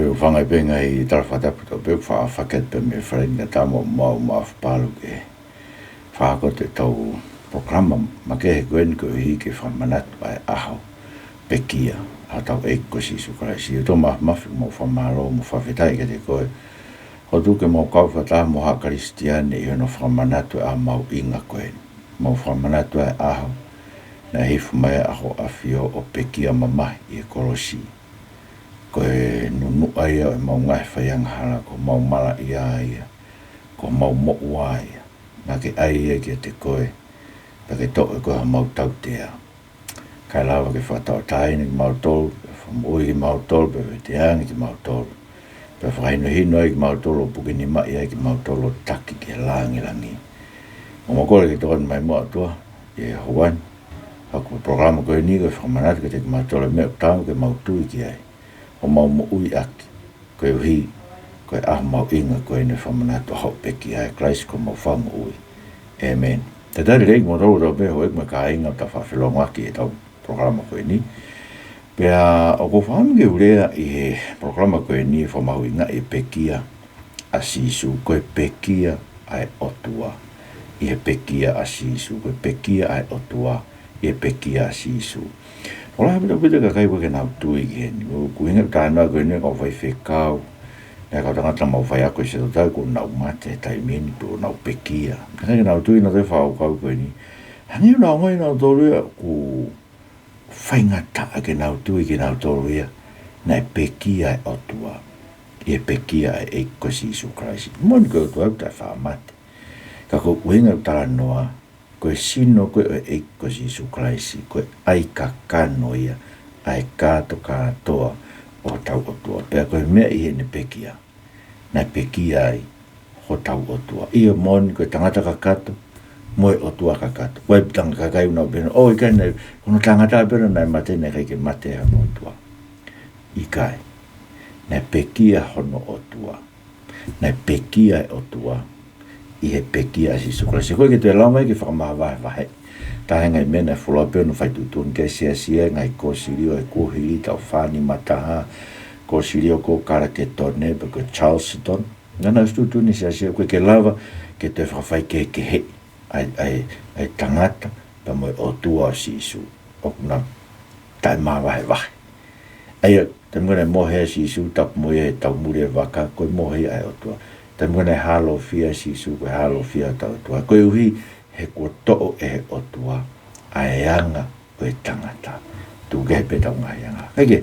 Koe whangai penga i tarwhatapu tau peu whaket pe me wharenga tamo mau palu ke whako te tau programa makehe koen koe hiki whamanatu ai Aho Pekia a tau eiko sisu karaisi. Tō mafi mo whamaro mo whawhetai ke te koe. Ho tuke mo kauwhata mo ha Kristiane i hono whamanatu a mau inga koen. Mau whamanatu ai Aho na hifu mai Aho awhio o Pekia mamahi i e korosi. Koe nunu aia e mau ngai whaianga hana ko mau mara ia ia. Ko mau mo'ua ia. Nā ke aia ki te koe. Pa ke tō e koe ha mau tau tea. Kai lawa ke whatau taini ki mau tolu. Whamui ki mau tolu. Pe te hangi ki mau tolu. Pe whakaino hino ai ki mau tolu. Puki ni mai ai ki mau tolu. Taki ki langi langi. O makore ki tōni mai mua tua. E hoan. Haku programa koe ni koe whakamanatu ke te ki mau tolu. Mea kutamu ke mau tui ki ai. O mau mo ui aki, koe uhi, koe Aho mau inga koe ne whamanatu Aho Pekia e Christ ko mau whangu ui. Amen. Te tari reiki mo tau tau peho ek me ka inga ta whawhilonga aki e tau programa koe ni. Pea o ko whaange urea i he programa koe ni whamau inga e Pekia a sisu, koe Pekia ai Otua. I he Pekia a sisu, koe Pekia ai Otua, i he Pekia a sisu. Ola hapita pita ka kai wake nau tui ki heni. Ku inga tāna koe ne kau whai whekau. Nea kau tangata mau whai ako i se tau ko nau mate tai meni tu nau Pekia. Kai nau tui na te whao kau koe ni. Hangi nau ngai nau tōruia ku whaingata ke nau tui ki nau tōruia. Nai Pekia e Otua. I Pekia e eiko Sisu Kraisi. Moni koe tu au tai wha mate. Ka ko inga tānoa. Koe sino koe o eiko Sisu Kraisi, koe ai ka kano ia, ai kāto kātoa o tau Otua. Pea koe mea i hene Pekia, nai Pekia ai ho tau Otua. Ia moni koe tangata ka kato, moe Otua ka kato. Koe tanga ka kai unau pena, o ikai nei, kono tangata pena nai mate nei kai ke mate hano Otua. Ikai, nai Pekia hono Otua, nai Pekia e Otua, i he Pekia a Sisu Kraisi. Koe ke te lama ke whakamaha wahe. Tahe ngai mena e whulapeo no whaitutun ke sia ngai ko sirio e kuhiri tau whani mataha, ko sirio ko kara ke tone, pe ko Charleston. Ngana ustutuni sia koe ke lava ke te whawhai ke he, ai tangata, pa moe Otua a Sisu. O kuna tai maha wahe. Aia, te mwene mohe a Sisu, tapu moe e tau muri e waka, koe mohe ai Otua. Te mwene halo fia Sisu, koe halo fia tau Otua. Koe uhi he kua to'o e he Otua, a eanga o e tangata. Tu ke he petau ngai anga. Heke,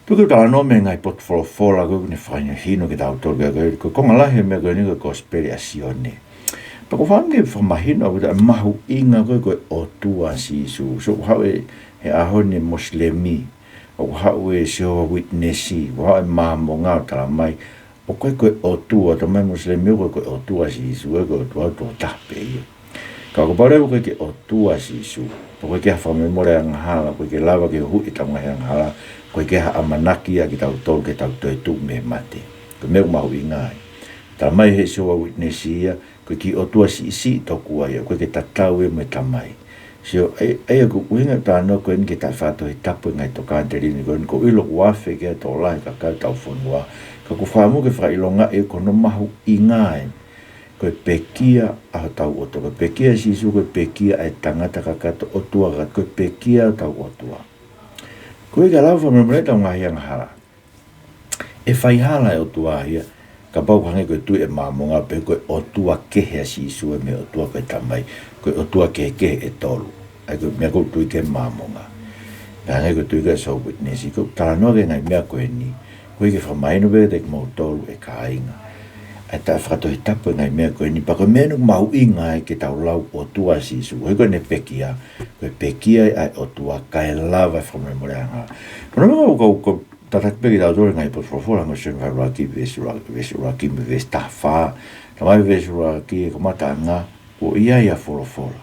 tu ke tala no me ngai pot fola koe kune whaina hino ke tau tolu koe konga lahi mea koe ni koe kosperi a sione. Pa ko whange whamahino koe mahu inga koe Otua Sisu. So hau e he ahone Moslemi, o hau e Jehovah Witnessi, o hau e maha ngau tala mai, o koe Otua, ta mai Muslimi o koe Otua Sisu, koe Otua tō tape ia. Ka ko pare koe ke Otua Sisu, po koe ke ha whamemore angahala, koe ke lava ke hui tanga he angahala, koe ke ha amanaki a ki tau tolu ke tau toi tu me mate. Koe meu mahu ingai. Ta mai he Jehovah Witnessi ia, koe ki Otua si toku ia, koe ke tatau ia me tamai. Sio, eia ko uhinga tāno koe ni ke tai whātou he tapu ngai to kāterini koe ni ko ilo wafe ke tō lai ka kau tau whanua. Ka ku whaamu ke whailonga e kono mahu ingai. Koe Pekia a tau Otua. Koe Pekia Sisu, koe Pekia ai tangata ka kato Otua ka. Koe Pekia tau Otua. Koe ka lau whamemre tau ngahi angahara. E whaihala e Otua hia. Ka pau hange koe tui e māmonga pe koe Otua kehe Sisu e me Otua koe tamai. Koe Otua kehe e tolu. Ai koe mea koe tui ke māmonga. Pea hange koe tui ke so witnessi. Koe tala noa ke ngai mea koe ni. Koe ke whamaino pe te mau tolu e ka inga. Ai ta whakato he tapu ngai mea koe ni. Pa koe mea nuk mau inga e ke tau lau Otua Sisu. Koe koe ne Pekia. Koe Pekia ai Otua kai lava e whamemore anga. Kono mga koe tatak peki tau tore ngai pot whawhora ngo sen whauraki vesuraki me ves tawha. Tamai vesuraki e kamata ngā o ia whorofora.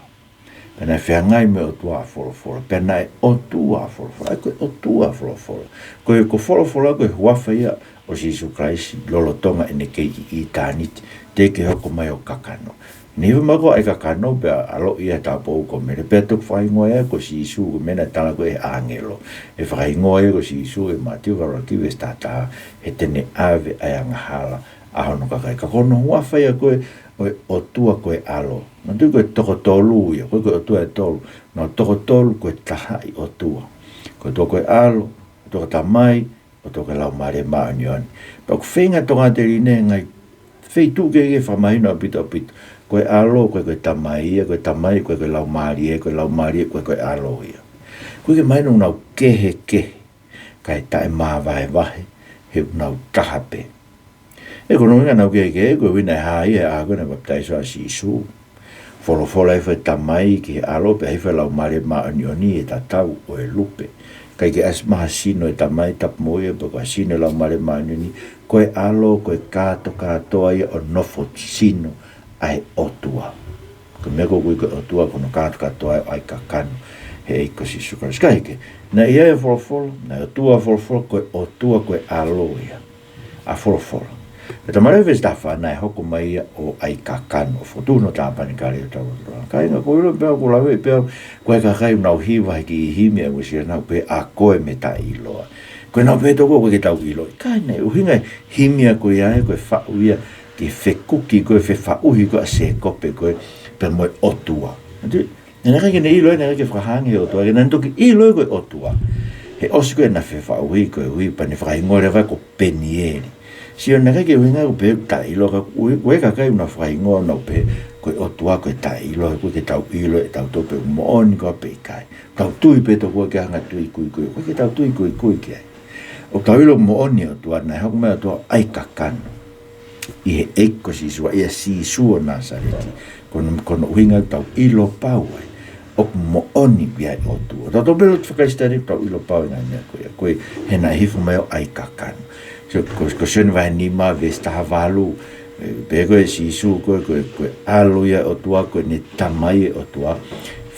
Pena e ngai me Otua a whorofora. Pena e Otua a whorofora. Ai koe Otua a whorofora. Koe ko whorofora koe huafa ia o Sisu Kraisi lolo tonga ene kei i tāniti. Te ke hoko mai o kakano. Ni mako ai ka kano pe alo ia ta po ko me pe to fai ngoe ko si su me na tala ko e angelo e fai ngoe ko si su e matiu ka ki ve sta ta e tene ave ai anga hala a no ka ka kono wa fai ko o tua ko e alo no tu ko to tolu ia ko tua e tolu no to tolu ko ta i o tua ko to ko e alo to ta mai o to ko la mare ma nion pa ko fenga to nga te ine ngai fei tu ke fa mai no pito koe alo, koe tamai, koe lau marie, koe alo ia. Koe ke mai nau kehe, kai tae maa vahe, he nau tahape. E kono inga nau kehe, koe wina hai e a koe na baptaiso a sisu. Folo e whai tamai ki alo, pe hei whai lau marie maa anioni e tatau o e lupe. Kai ke as maha sino e tamai tap moe, pe koe sino lau marie maa anioni, koe alo, koe katoa ia o nofo sino, ai otua. Ko me ko kui otua kono katoa ai kakano he eiko si sukara. Skaike, na ia e folofolo, na otua folofolo koe otua koe aloia. A folofolo. E tamare ves da whana e hoko mai o ai kakano. Fotu no tāpani kare o tau. Kai nga koe ilo pēo ko lawe pēo koe kakai unau hiwa heki i himi a wisi nau pē a koe me ta iloa. Koe nau pē toko koe ke tau ilo. Kai nei, uhinga himi a koe ae koe whauia ke whekuki koe whauhi koe a se kope koe pe moe otua. Nena kai ne ilo nena kai whahangi otua, ke nantoki ilo koe otua. He osi koe na whauhi koe hui pa ne whakaingoa rewa ko penieri. Sio nena kai uhinga ko pe ta ilo ka koe kakai una whakaingoa nau pe koe otua koe ta ilo, koe ke tau ilo e tau tope mooni koe pe kai. Tau tui pe to koe ke hanga tui koe ke tau tui koe ke ai. O tau ilo mooni otua na hau mea toa ai kakano. I he eiko si sua, ia si sua Nasareti, kono uhinga tau ilo pau ai, o mo oni biai o tua. Tau tau pelo whakaistari tau ilo pau ngai mea koe he na hifu mai o ai kakano. Ko sene vai ni ma vesta havalu, pe koe si su koe alu ia o tua, koe ne tamai o tua.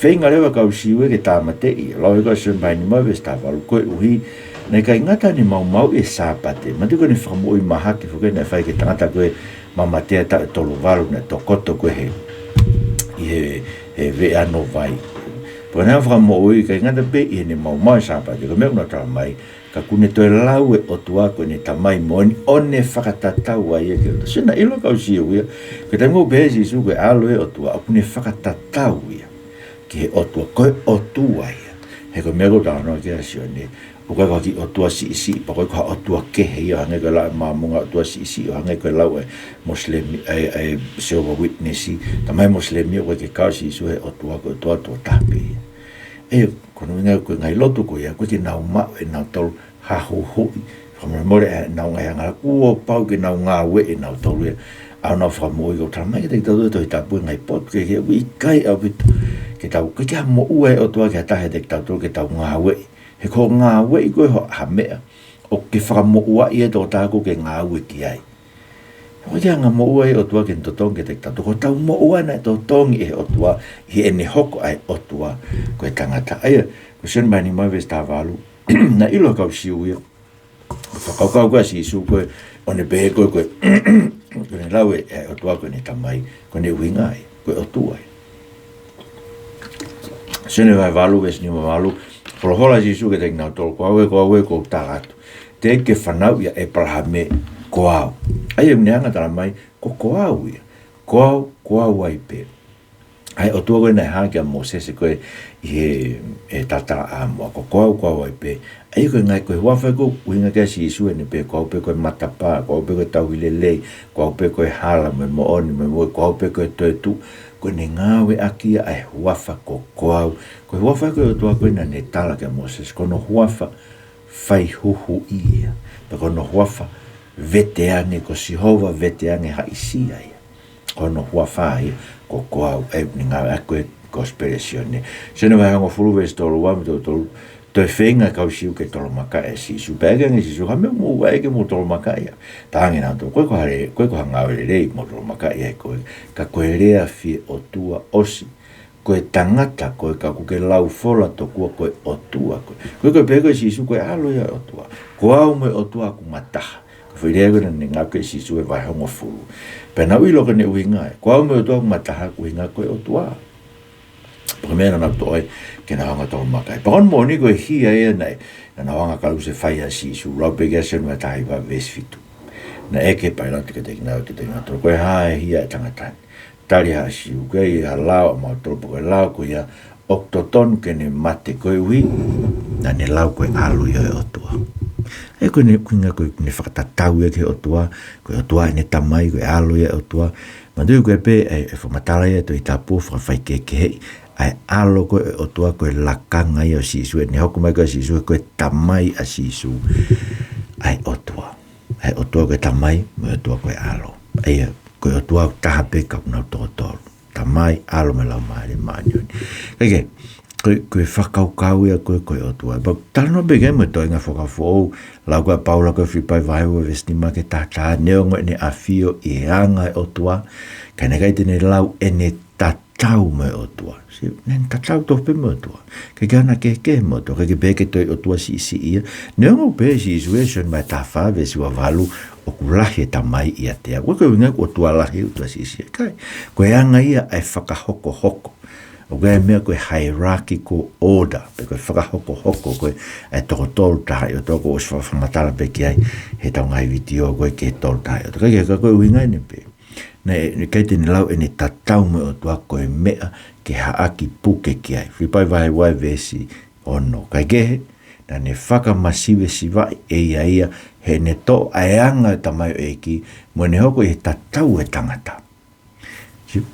Whenga rewa kau siwe ke tāmatei, lau koe sene vai ni ma vesta havalu, koe uhi, nei kai ngata ni mau e sapate matu ko ni whamui mahaki fuke nei whai ke tangata koe mamatea ta tolu walu ne tokoto koe he ve ano vai po nea whamui kai ngata pe i ni mau sapate ko mea una tala mai ka kune toe lau e o tua koe ni tamai moani one whakatatau ai e keo sena ilo kau siu ia ke tango bezi su koe alo e o tua o kune whakatatau ia ki he o tua koe o tua ia he ko mea ko tala no kia sio ni o ka ki o tua si pa ko o tua ke he o hange ko la mamunga o tua si o hange ko lau e muslimi ai Jehovah Witness tamai muslimi o ke ka si su he o tua ko tua tapi e kono nga ko ngai lotu ko ya ko ti na ma e na tol ha ho ho from more na nga nga ku o pau ke na nga we e na tol a na fa mo ko tamai ke to ta pu ngai pot ke wi kai a bit ke tau ke mo u e o tua ke ta he te tau ke tau nga we he ko ngā wei koe ha mea, o ke whakamoua ia tō tāko ke ngā ue ki ai. Ho ia ngā moua e o tua ke ntotongi te tatu, ko tau moua nei tō tongi e o tua, hi ene hoko ai o tua, koe tangata. Aia, ko sen mai ni mai ves tā walu, na ilo kau siu ia, whakaukau koe si isu koe, o ne pehe koe koe, koe ne lau e o tua koe ne tamai, koe ne uinga ai, koe o tua ai. Sene vai walu, ves ni walu, Polohola Jesu ke teng na tol ko ko taratu. Te ke fanau ya e parhame ko au. Ai e mneanga tala mai ko au ia. Ko au ai pe. Ai o tuago na ha ke Moses ko e tata amo ko au ai pe. Ai ko ngai ko wa fa ko winga ke Jesu ne pe ko pe ko matapa ko pe ko tawilele ko pe ko hala me mo oni me ko pe ko tu ko ne ngawe aki ai huafa ko au ko huafa ko to ko na ne tala ke Moses ko no huafa fai huhu ia ko no huafa veteane ko Jehova veteane ha isia ia ko no huafa ia ko au e ni ngawe ko spesione se no vai ngo fulu vestolo wa to te whenga kau siu ke tolo maka e si su pega ngi si su hame mo wa ke mo tolo maka ia tangi na to ko hanga rei mo tolo maka ia ko ka ko rea fi o tua osi ko tangata ko ka ku ke lau fola to ko o tua ko pega si su ko alo ia o tua ko au mo o tua ku mata ko whirea kona ni ngā koe si sue vai hongo furu. Pena ui loka ne uinga e. Kua ume o tōku mataha uinga Koe Otua. Paka mea na to ai ke na hanga tōku makai. Pakon mo ni koe hia ea nei. Na hanga kalusefai a si su. Rau peke ase nua tahi wa vesfitu. Na eke pai lau tika teki nau te tenga tōku. Koe hae hia e tangatani. Tari ha si u. Koe i ha lau a mau tōku koe lau koe ia. Oktoton ke ne mate koe ui. Na ne lau koe alu i Otua. E koe ne kuinga koe ne whakatatau e ke Otua. Koe Otua e ne tamai koe alu i Otua. Mandui koe pe e whamatara ia to i tāpua whakawhai ke hei. Ai alo koe Otua koe lakanga i o sisu. E ne hoku mai koe sisu koe tamai a sisu. Ai Otua. Ai Otua koe tamai, me Otua koe alo. Ai koe Otua taha pe kau nau tōtoro. Tamai alo me lau maare maanioni. Kake, koe whakaukau ia koe Otua. But tano bege me toi ngā whakafo lau koe paula koe whipai vai ua vestima ke tātā neongo ene awhio i anga Otua. Kai ne kai tene lau ene tatau me Otua. Nen tatau tope me Otua. Kai ana ke me Otua. Kai beke toi Otua si ia. Neongo pe si isuation mai tawha vesi wa valu o kulahi tamai ia tea. Koe koe winga Otua lahi Otua si ia. Kai. Koe anga ia ai whakahoko. O koe mea koe hierarchical order. Pe koe whakahoko koe ai toko tolu tahi o toko os whamatala pe ki ai he tau ngai vitio koe ke tolu tahi o. Kai koe winga ene pe. Nei kai tene lau ene tatau me Otua koe mea ke haaki puke ki ai. Whipai vai vesi ono. Kai kehe, na ne whakamasiwe siwai e ia he ne to aianga tamai o eki mo ne hoko e tatau e tangata.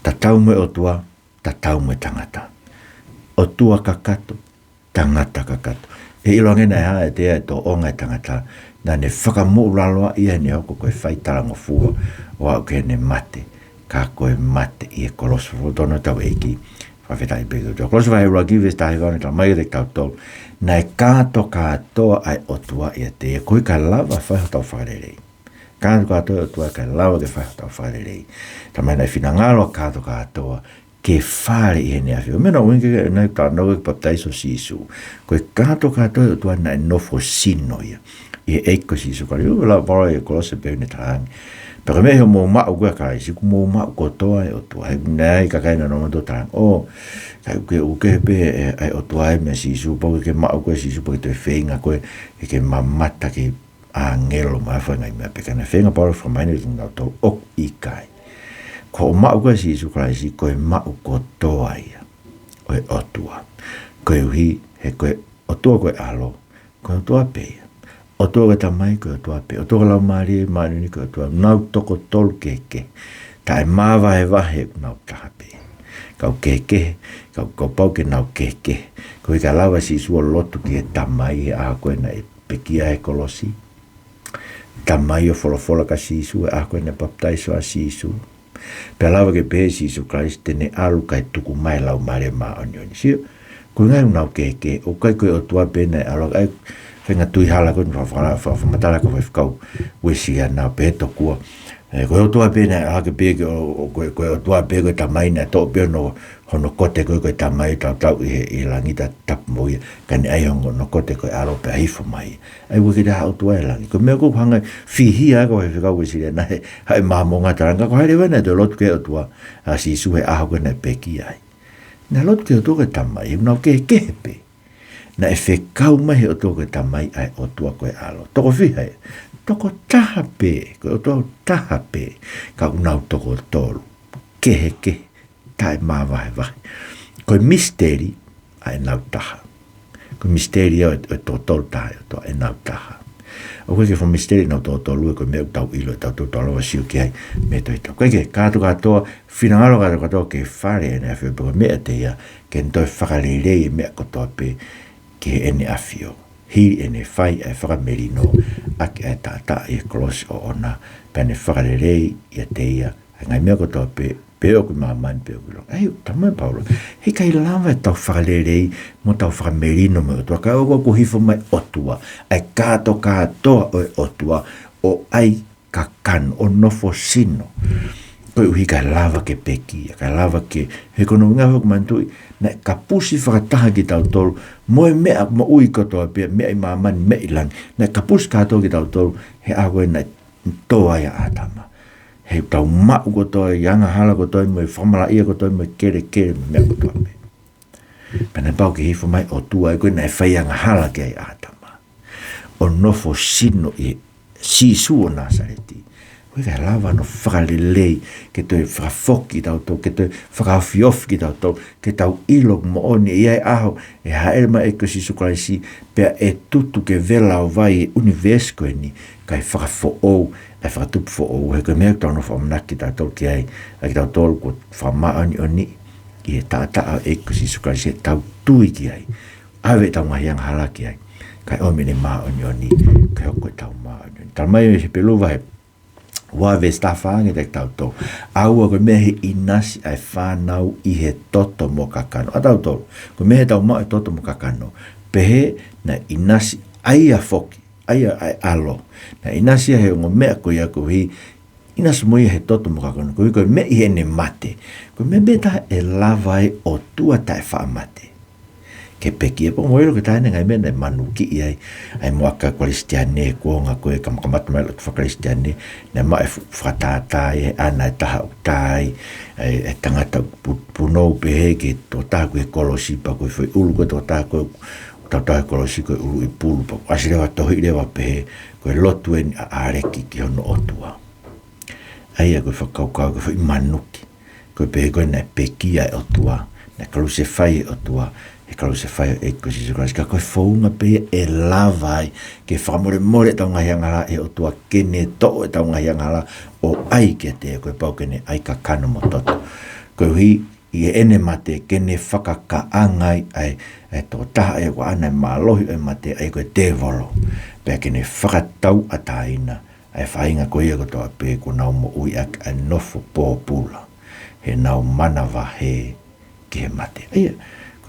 Tatau me Otua, tatau me tangata. Otua kakato, tangata kakato. E ilongena e hae tea e to onga e tangata. Na ne whakamōraloa ia ne hoko koe whaitarango fua o au ke ne mate. Ka koe mate i e kolosofo tono tau eki. Whawhetai peke o kolosofo hei rua kiwes tahi kone tau mai rek tau tolu. Na e kāto kātoa ai Otua ia te e koe ka lawa whaihotau whakarerei. Kāto kātoa Otua ka lawa ke whaihotau whakarerei. Ta mai nei whinangaloa kāto kātoa ke whare i hene awhio. Mena uinke nei tānoa ke baptaiso sisu. Koe kāto kātoa Otua na e nofo sino ia. I eiko sisu kari. La vara i kolose peo ne tahangi. Pero me mo mau koe kai si mo mau ko toa e Otua. Nei ka kai na no to tang. O kai ke pe ai Otua me sisu po ke mau koe sisu po te feinga koe ke mamata ke angelo ma fa ngai me pe kana feinga por from mine no to ok i kai. Ko mau koe sisu kai si koe mau ko toa ia. O Otua. Koe hi he koe Otua koe alo. Koe Otua pe. Otua ka tamai koe Otua pe. Otua lau maari ni koe Otua. Nau toko tolu keke. Tai mawa he wahe nau taha pe. Kau keke. Kau pau ke nau keke. Koe ka lawa si sua lotu ki e tamai e aha koe na e pekia e kolosi. Tamai o folofola ka sisu e aha koe na baptaiso a sisu. Pe lawa ke pe sisu Christ tene alu kai tuku mai lau maari maa onioni. Sio. Koe ngai nau keke. O kai koe Otua pe na alo ai whenga tui hala koe whamatala koe whakau wesi ana peto kua. Koe Otua pēne hake pēke koe Otua pēke koe tamai na tō pēo no hono kote koe tamai tau i langita tapu moia. Kani ai hongo no kote koe aro pe aifo mai. Ai wiki taha Otua e langi. Koe mea koe hanga whihia koe whakau wesi ana hae maha monga taranga. Koe haere wena te lotu ke Otua a si suhe aho koe na peki ai. Na lotu ke Otua koe tamai unau ke kehepe. Na e whekau mahi o tō koe tamai ai Otua koe alo. Toko whiha e. Toko taha pē. Koe Otua taha pē. Ka unau toko tolu. Kehe. Tai maa vahe. Koe misteri ai nau taha. Koe misteri o tō tolu taha o tō e nau taha. O koe ke wha misteri nau tō tolu e koe mea tau ilo tau tō tolu siu ki ai me toi tau. Koe ke kātu katoa whinangalo kātu katoa ke whare e nea whio peko mea te ia ke ntoi whakarerei mea kotoa pē ke ene afio. Hi ene whai ai whakamerino ake ai tātā i kolos o ona pēne whakarerei i a teia. Ngai mea kotoa peo kui mamani peo kui longa. Ei, tamai Paulo. Hei kai lawa tau whakarerei mo tau whakamerino me Otua. Kai oko ku hifo mai Otua. Ai kāto kātoa o Otua o ai kakan o nofo sino. Koe uhi kai lava ke peki, kai lava ke he kono ngā hoku mantui, na ka pusi whakataha ki tau tolu, moe mea ui kotoa pia, mea i mamani, mea i langi, na ka pusi kātoa ki tau tolu, he awe na toa ia atama. He tau mau ko toi, yanga hala ko toi, mo whamala ia ko toi, mo kere me mea ko toi me. Pena pau ki hifo mai o tua, koe nai whai yanga hala ki ai atama. O nofo sino i sisu o Nasareti. Koe kai lava no whakalelei, ke toi whakafoki tau tau, ke toi whakawhiofi tau tau, ke tau ilo mo oni i ai aho, e haelma e ko sisu kalaisi, pea e tutu ke vela o vai e universe koe ni, kai whakafo ou, e whakatupu fo ou, he koe mea tau no whamanaki tau tau ki ai, ai tau tolu ko whamaoni oni, i e tātaa e ko sisu kalaisi, e tau tui ki ai, awe tau ngahiang hala ki ai, kai omine maa oni oni, kai hoko tau maa oni oni. Tal mai e pe luva he, wa ve stafange te tau tau. Aua ko mehe inasi ai whanau i he toto mo kakano. A tau tau, ko mehe tau mau e toto mo kakano. Pehe na inasi aia foki, aia ai alo. Na inasi he ngo mea ko ia ko hi, inasi mo i he toto mo kakano. Ko me i he ne mate. Ko me beta e lavai o tua tai wha mate. Ke peki e po moiro ke taine ngai mena manu ki ai ai moaka kristiane ko nga ko e kamakamat mai lo fa kristiane na mai fatata e ana ta tai e tangata puno be ke to ta ko kolosi pa ko foi ulu ko to ta ko ta kolosi ko ulu i pulu pa asire wa to ile wa pe ko lotu en are ki ono otua ai ko fa ko ko foi manuki ko pe ko na peki ai otua na kalusefai otua e kalusefai e kosi se ka ko founga pe e lavai ke famore more tau ngahangala e o tua kene to e tau ngahangala o ai ke te ko pau kene ai ka kano mototo ko hi i ene mate kene whakaka angai ai to taha e ko ana malohi e mate ai ko Devotional pe kene whakatau ataina ai whainga ko ia ko toa pe ko nau mo ui ak a nofo pōpula he nau manawa he ke mate ai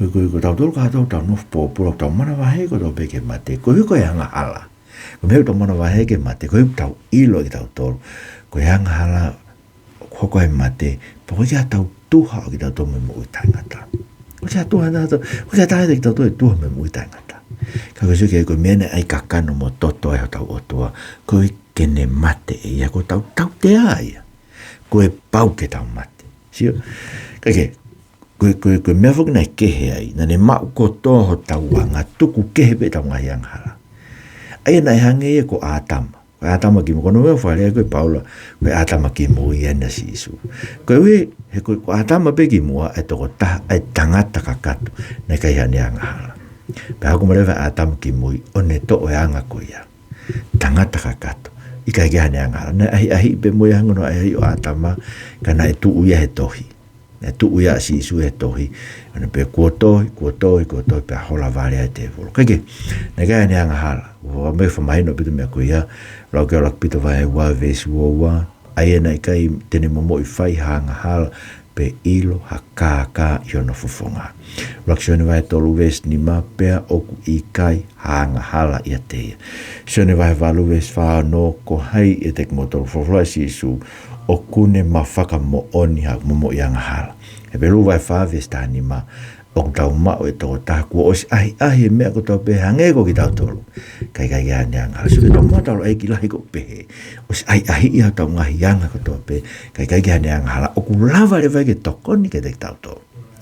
ko tau tolu ka tau no po tau mana wa he ko tau pe ke mate ko ko hanga hala ko me tau mana wa he ke mate ko tau ilo ki tau tolu ko hanga hala ko ko mate po ya tau tuha ki tau me mo utangata ko ya tuha na to ko ya tai ki tau tuha me mo utangata ka ko ke ko mena ai kakano mo toto ai tau otua ko ke ne mate ya ko tau te ai ko e pau ke tau mate sio ke ko mea whuki nei kehe ai, na ne mau ko toho tauanga, tuku kehe pe tau ngai anghala. Ai nei hange e ko ātama. Ko ātama ki mo, kono mea whare koe Paula, ko ātama ki mo i ena si isu. Ko e he ko ātama pe ki mua, e toko taha, e tangata kakatu, nei kai hane anghala. Pe hako marewa ātama ki mo i, o ne to o e anga ko ia. Tangata kakatu, i kai hane anghala. Nei ahi pe mo i hangono ahi o ātama, kana e tu uia he tohi. Na tu uia si isu e tohi. Ana pe kuotoi pe hola vale ai te volo. Kake, na kai ni anga hala. Wa me fa mai no pitu me kuia. Lau ke lak pitu vai wa vesu wa. Ai na kai tene momo i fai hanga hala pe ilo hakaka i ono fofonga. Lak shone vai tolu ves ni ma pe oku i kai hanga hala i ateia. Shone vai valu ves fa no ko hai e tek motor fofla si isu. O kune mawhaka mo oni ha momo i anga hala. E pelu vai whawe stani ma o tau mao e toko tākua o si ahi e mea ko tau pehe hange ko ki tau tolu. Kai hane anga hala. Suke tau matalo ai ki lahi ko pehe. O si ahi iha tau ngahi anga ko tau pehe. Kai hane anga hala. O ku lava le vai ke tokoni ke te tau tolu.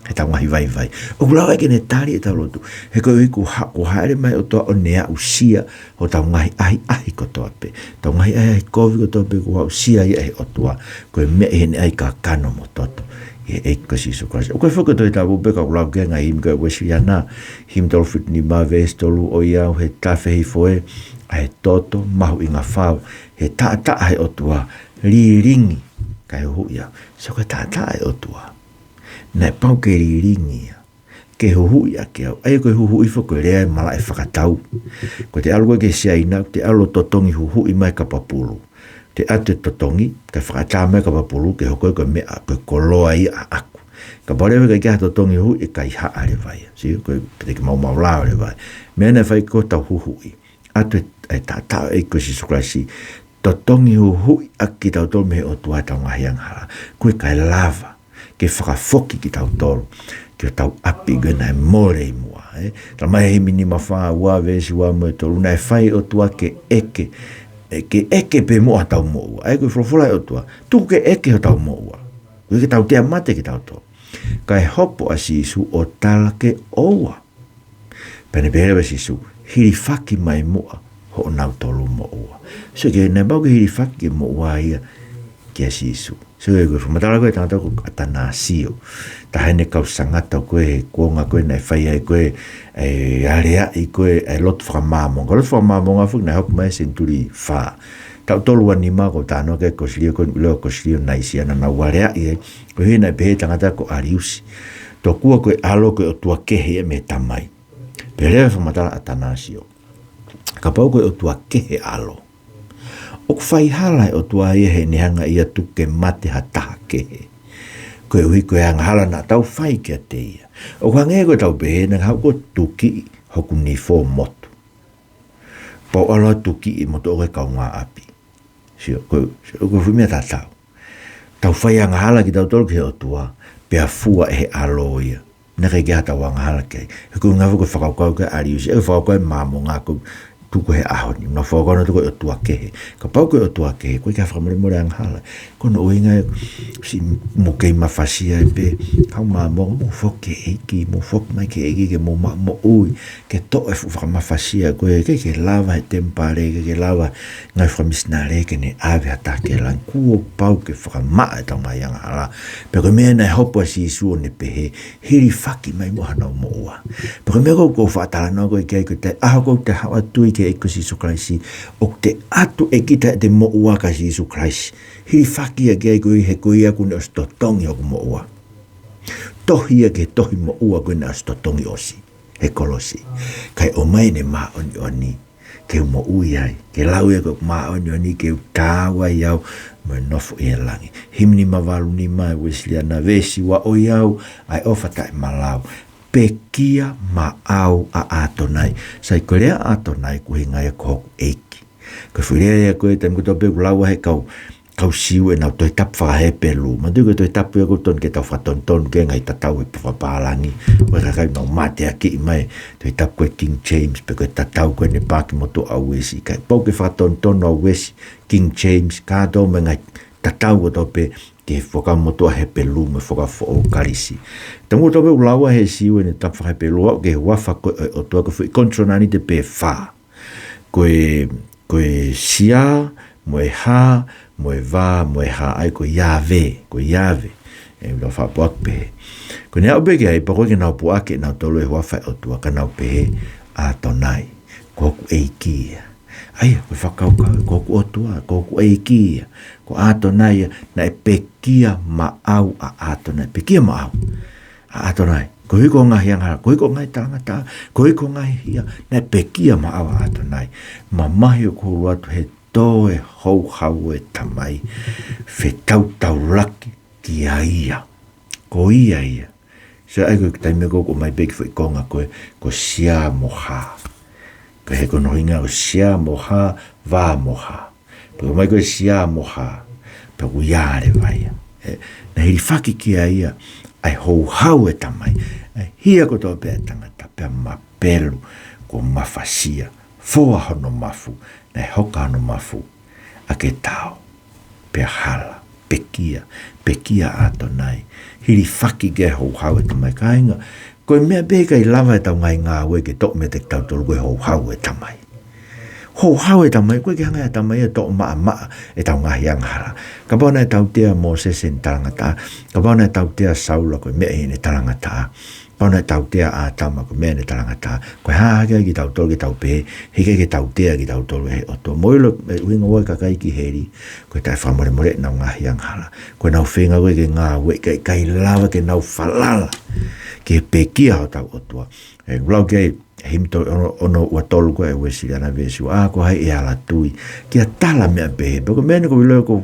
He tau ngahi vai. O ku lava ke ne tari e tau lotu. He koe ku haere mai o toa o nea usia o tau ngahi ahi ko toa pehe. Tau ngahi ahi kovi ko toa pehe ku hau sia i ahi o toa. Koe mea hene ai ka kano mo toto. E ko si so krasi. O koe whaka toi tabu beka o lau genga him koe wesi ana. Him tolu fit ni ma ves tolu o iau he tawhi foe. A he toto mahu inga whao. He taa he o tua. Ringi kai hu iau. So koe taa he o tua. Nai pau ke ringi ia. Ke huhu ia ke au. Ai koe huhu ifo koe rea mala e whakatau. Ko te alu koe ke sia ina. Te alu totongi huhu i mai ka papulu. Te ate totongi. Ka whakatau mai ka papulu. Ke hoko koe mea koe koloa i a aku. Ka parewe ka kia totongi hu i kai haa re vai. Si koe pete ke mau lao re vai. Mea nei whai ko tau huhu i. Ate e tātau e koe si sukrasi. Totongi huhu i aki tau tolu mehe o tua tau ngahiang hala. Koe kai lava. Ke whakafoki ki tau tolu. Ki o tau api gana e more i mua. Ta mai he mini mawha ua vesi ua mo e tolu. Nai whai o tua ke eke. ke eke pe mo atau mo ua. Ai koe wholofola o tua. Tu ke eke o tau mo ua. Koe ke tau tea mate ke tau to. Kai hopo a sisu o tala ke oua. Pene pere wa sisu. Hiri whaki mai moa ho o nau tolu mo ua. So ke ne bau ke hiri whaki mo ua ia ke a sisu. So e koe whamatala koe tangata ko atana sio. Ta hene kau sangata koe kuonga koe nei whai ai koe area i koe lot whakamamong. Ko lot whakamamong afu na hok mai senturi wha. Tau tolu anima ko tano ke kosilio koe leo kosilio naisi ana na warea i ko hina pehe tangata ko ariusi. To kua koe alo koe o tua kehe e me tamai. Perewa whamatala atana sio. Ka pau koe o tua kehe alo. O whai hala o tua he nehanga ia tuke mate ha taha kehe. Koe ui koe hanga hala na tau whai kia te ia. O hange koe tau pehe na hau ko tuki hoku ni fō motu. Pau aloha tuki i motu o koe kaunga api. Sio koe whimea tā tau. Tau whai hanga hala ki tau tolu ke o tua. Pea fua e alo ia. Naka ke hata wanga hala kei. Koe ngafu koe whakaukau ke ariusi. Koe whakaukau mamo ngā koe. Tuko he ahoni. Nga whakaukau tuko o tua kehe. Ka pau koe o tua kehe. Koe kia whakamore ang hala. Kono oinga si mo kei mawhasia e pe. Kau mamo mo whoke eiki. Mo whoke mai ke eiki ke mo ui. Ke to e whakamawhasia. Koe ke lava he tempare. Ke lava ngai whamisnare ke ne ave hata ke lan. Kuo pau ke whakamaa e tau mai ang hala. Pe koe mea nai hopo si isu o ne pehe. Hiri whaki mai mo hana o mo ua. Pe koe mea kou whaatala no koe kei koe te aho kou te hawa tui ke eko si Isu Kraisi. O te atu e kita te mo ua ka si Isu Kraisi. Hiri whaki a kei koe he koe ia kune o stotongi o mo ua. Tohi a ke tohi mo ua kune o stotongi osi. He kolosi. Kai o mai ne maa oni oni. Ke mo ui ai. Ke lau ia koe maa oni oni. Ke tāwa iau. Mo nofo i langi. Himni mawalu ni mai Wesley na vesi wa o iau. Ai ofata e malau. Pekia maau a atonai. Sai korea atonai ku hinga e koku eiki. Ko whirea e koe tem kuto peku laua he kau siu e nau toi tap whakahe pelu. Ma tuku toi tapu e kuton ke tau whatonton ke ngai tatau e pawhapalangi. Koe kakai mau mate a ki mai. Toi tap koe King James pe koe tatau koe ne pāki moto au wesi. Kai pau ke whatonton au wesi. King James kātou me ngai tatau koto pe ke whakamotoa he pelu me whakafo karisi. Tango tope ulawa he siu e ne tap whakahe pelu au ke wafa koe o toa ko whi kontronani te pe wha. Koe sia, moe ha, moe va, moe ha, ai koe Yahweh, e ula wha puak pehe. Koe ne au peke ai, pa koe ke nau puake, nau tolu e wafa o toa ka nau pehe a tonai, koku eikia. Ai, koe whakaukau, koku otua, koku eikia, ko a tonai, na e pekia maau a atonai, pekia maau a atonai. Ko hiko ngahi angara, ko hiko ngai tangata, ko hiko ngai hia, na pekia maawa ato nai. Ma mahi o kuru atu he tō e hau e tamai, fe tau laki ki a ia. Ko ia. So ai koe taime ko mai peki fo i konga koe, ko sia moha. Ko he kono hinga o sia moha, va moha. Pero mai koe sia moha, pe ku iare vai. Na hiri whaki ki a ia, ai hau e tamai. Hia ko tō pēr tangata, pēr mapelu, ko mawhasia, fōa hono mafu, nei hoka hono mafu, a ke tau, pēr hala, pekia ato nai, hiri whaki ke hau e tamai kāinga, koe mea pēka I lava e tau ngai ngā ue ke tō me te tau tolu koe hau e tamai. Hau e tamai, koe ke hanga e tamai e tō maa e tau ngahi angara. Ka pāna e tau tea Moses e talangata, ka pāna e tau tea Saula koe mea e ne talangata, pāna e tau tea a tama koe mea ne talangata, koe hākea ki tau tolu ki tau pē, hike ki tau tea ki tau tolu he oto. Moilo e uinga wai kakai ki heri, koe tai whamore nau ngahi angara, koe nau whenga koe ke ngā ue, kai lava ke nau whalala, ke pekia ho tau otua. E ulau kei, himto ono ua tolu koe e wesi ana vesi, ko hai e ala tui, kia tala mea pehe, pako mea ko wileo ko,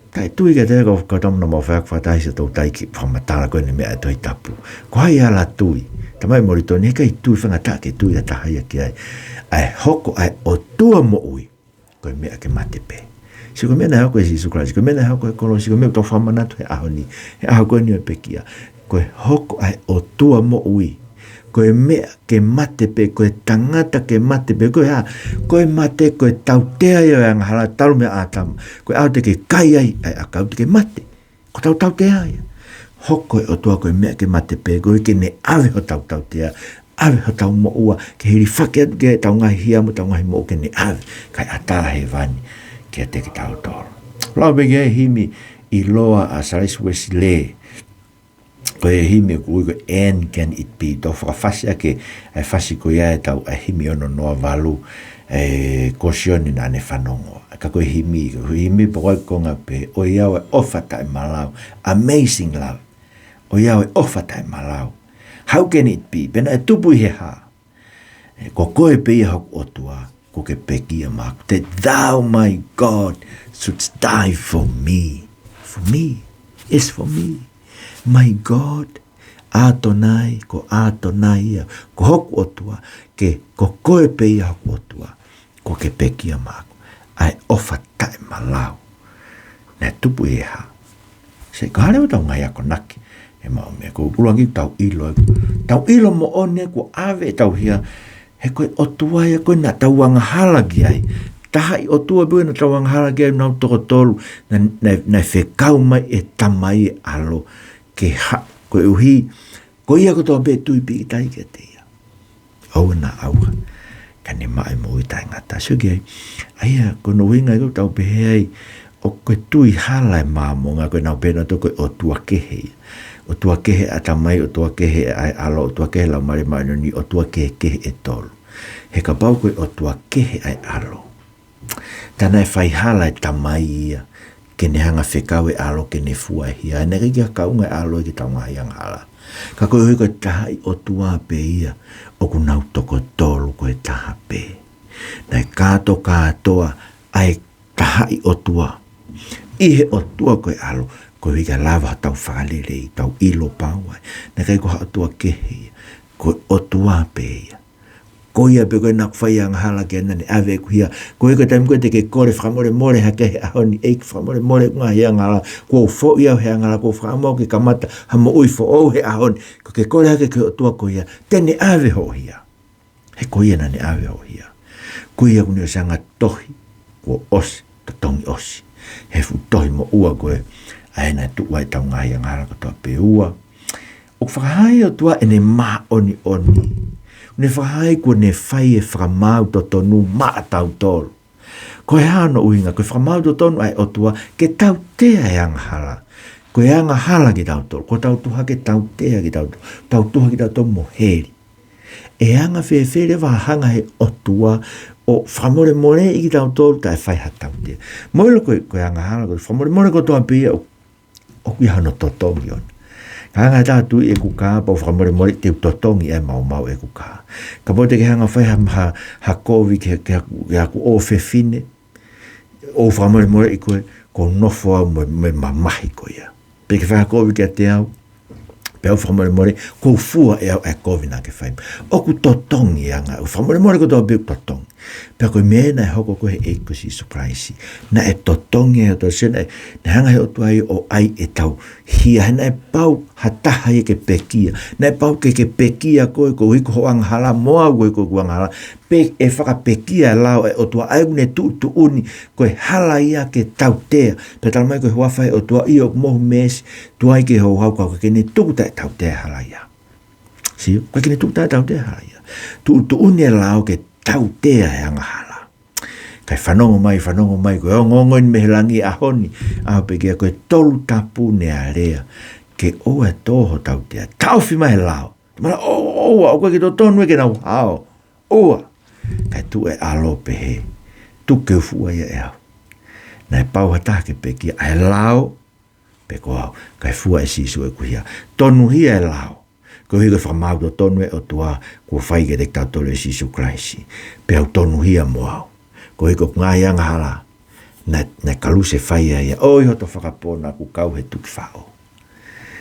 tai tui ka te ko tamna mo whaak whatai sa tau tai ki whamatala koe ne mea toi tapu. Ko hai e ala tui, tamai morito, ne kai tui whangata ke tui a tahaya ki ai, ai hoko ai o tua mo ui, koe mea ke mate pe. Si ko mea na hau koe si Isu Kraisi, ko mea na hau koe kolosi, ko mea tau whamanatu he aho ni, he aho koe ni o pekia, koe hoko ai o tua mo ui, koe mea ke mate pe, koe tangata ke mate pe, koe mate, koe tautea ia e ngahala talu mea atama, koe au te ke kai ai akau te ke mate, ko tautea ia. Hoko o tua koe mea ke mate pe, koe ke ne ave ho tautea, ave ho tau mo ua, ke hiri whake atu ke tau ngahi hia mo tau ngahi mo ke ne ave, kai ata he vani, ke te ke tau toro. Lau bege himi i loa a Sarais West le, koe himi ko uiko and can it be, tau whakawhasi ake, ai whasi ko ia e tau a himi ono noa valu, kosioni na ne whanongo. Ka koe himi po koe konga pe, o iau e ofa tai malau, amazing love, o iau e ofa tai malau. How can it be? Pena e tupu he ha. Ko koe pe ia hok otua, ko ke pekia maku, that thou, my God, shouldst die for me. For me. It's for me. My God, atonai, ko atonai ia, ko hok otua, ke ko koe pe ia hok otua, ko ke pekia maku. Ai ofa tae malau. Ne tupu e ha. Se ka hare o tau ngai ako naki. E mao mea, ko ulangi tau ilo. Tau ilo mo one, ko ave tau hia, he koe otua ia koe na tau anga ki ai. Taha i otua bui na tau anga ki ai nau toko tolu, na whekau mai e tamai e alo, ke ha, koe uhi, koe ia ko toa be tui pi i tai ke te ia. Au na auha. Kane mai mo i tai ngata. So ki ai, aia, kono winga i tau pehe ai, o koe tui hala e māmonga, koe nau pena to koe otua kehe ia. O tua kehe atamai, o tua kehe ai alo, o tua kehe lau mare maino ni, o tua kehe e tolu. He ka pau koe o tua kehe ai alo. Tana e whai hala e tamai ia, ke ne hanga whekau e alo, ke ne fua e hia. Ne riki a kaunga e alo e ki taunga hiang hala. Ka koe hui koe taha i o tua pe ia, o ku nau toko tolu koe taha pe. Nai kato katoa, ai taha i o tua. Ihe o tua koe alo, ko hika lava tau whakalere, tau ilo pauai. Na kai ko hatua kehe, ko otua peia. Ko ia pe koe nak whai ang hala ke nane ave kuhia. Ko hika taim koe te ke kore whamore more hake he ahoni eik whamore more ngā he ang hala. Ko fo ia he ang hala, ko whamau ke kamata hamo ui fo au he ahoni. Ko ke kore hake ke otua ko ia, tene ave ho hia. He ko ia nane ave ho hia. Ko ia kune o sanga tohi, ko osi, to tongi osi. He fu tohi mo ua koe, aina tu wai tau ngai ang hala katoa pe ua. O whakahai o tua ene maa oni. Ne whakahai ko ne whai e whakamau to tonu maa tau tolu. Ko he hano uhinga, ko whakamau to tonu ai o tua ke tau tea e ang hala. Ko e anga hala ki tau tolu, ko tau tuha ke tau tea ki tau tolu. Tau tuha ki tau tolu moheri. E anga whewhere wahanga he o tua o whamore more i ki tau tolu ta e whai ha tau tea. Moilo ko e anga hala, ko whamore more ko toa pia o kui hano totongi on. Ka hanga tātu e kuka, pau whakamore more te totongi e mau e kuka. Ka pote ke hanga whai ha kovi ke haku o whewhine, o whakamore more i koe, ko nofo au me mamahi ko ia. Peke whai ha kovi ke te au, pe au whakamore more, ko fua e au e kovi nā ke whai. O ku totongi anga, o whakamore more ko toa biu totongi. Pea koe mena e hoko koe e kusi surprise. Na e totongi e to sena na hanga he o tuai o ai e tau hia. Na e pau hataha e ke pekia. Na e pau ke pekia koe ko hiko ho ang hala moa koe ko ang hala. Pe e whaka pekia lao e o tua ai une tu uni koe hala ia ke tau tea. Pe talamai koe huawhai o tua i o mohu mesi tuai ke ho hau kau ke ne tukuta e tau tea hala ia. Si, koe ke ne tukuta e tau tea hala ia. Tu uni e lao ke tau tea e anga hala. Kai whanongo mai, koe o ngongoin mehelangi ahoni, Aho Pekia koe tolu tapu ne a rea, ke o e toho tau tea, tauwhi mai lao. Mana oa, o koe ke to tonu e ke nau hao, oa. Kai tu e alo pehe, tu ke ufua ia e au. Nai pau hata ke Pekia, ai lao, pe ko au, kai fua e sisu e kuhia, tonu hia e lao. Ko hika whamau to tonu e o tua, ko whai ke te tatole sisu kraisi, pe au tonu hia mo au. Ko hiko ngai anga hala, na kalusefai ia, oi hoto whakapona ku kau he tuki whao.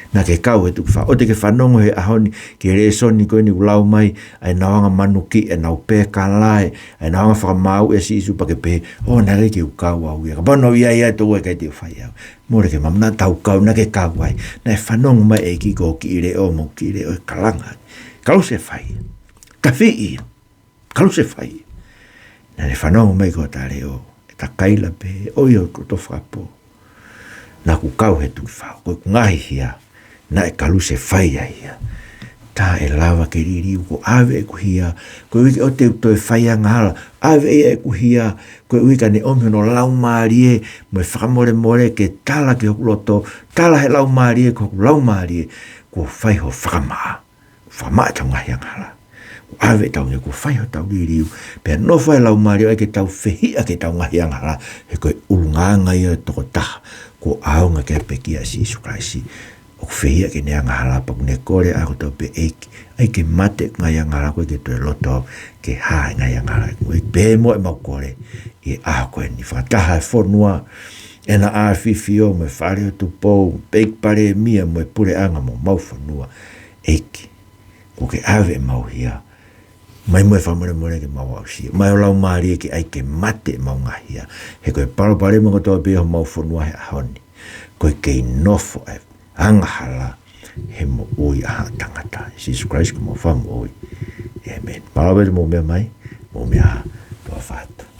Na ke kau he tuki whao, o te ke whanongo he ahoni, ke re soni koe ni ulau mai, ai nawanga manuki, e nau pē kalai, ai nawanga whakamau e si isu pa ke pē, o na re ke ukau au ia, ka pano ia tō e kai te whai au. More ke mamna tau kau, na ke kau ai, na e whanongo mai e ki ko ki ire o mo ki ire o kalanga. kalusefai. Tawhii. Kalusefai. Na le whanau mai ko ta leo. E ta kaila pe oi o ko to whapo. Na ku kau he tuki whao. Koe ku ngahi hia. Na e kalusefai a hia. Ta e lava ke riri ko ave e ku hia. Koe wiki o te uto e whai a ngala. Ave e ku hia. Koe wika ne omi no lau maarie. Moe whakamore more ke tala ke hokuloto. Tala he lau maarie ko lau maarie. Ko whai ho whakamaa. Whamaa tau ngahi a ngala. Ave tau ne ko whai ho tau riri. Pea no whai lau maarie ke tau whehia ke tau ngahi a ngala. He koe urunganga ia toko taha. Ko aonga ke pekia si Isu Kraisi. O whehia ke nea ngahala pa kune kore ako tau pe eiki. Ai ke mate ngai ngala koe ke toe loto ke hae ngai ngala. Koe pe mo e mau kore. I aho koe ni whakataha e whonua. E na a whiwhio me whare o tu pou. Peik pare e mia mo e pure anga mo mau whonua. Eiki. Ko ke ave e mau hia. Mai mo e whamore more ke mau au sia. Mai o lau maari ke ai ke mate e mau ngahia. He koe paro pare mo kotoa pe ho mau whonua he ahoni. Koe ke inofo e angahala he mo ui aha tangata. Jesus Christ ko mo whamu ui. Amen. Parawe mo mea mai, mo mea tua whātua.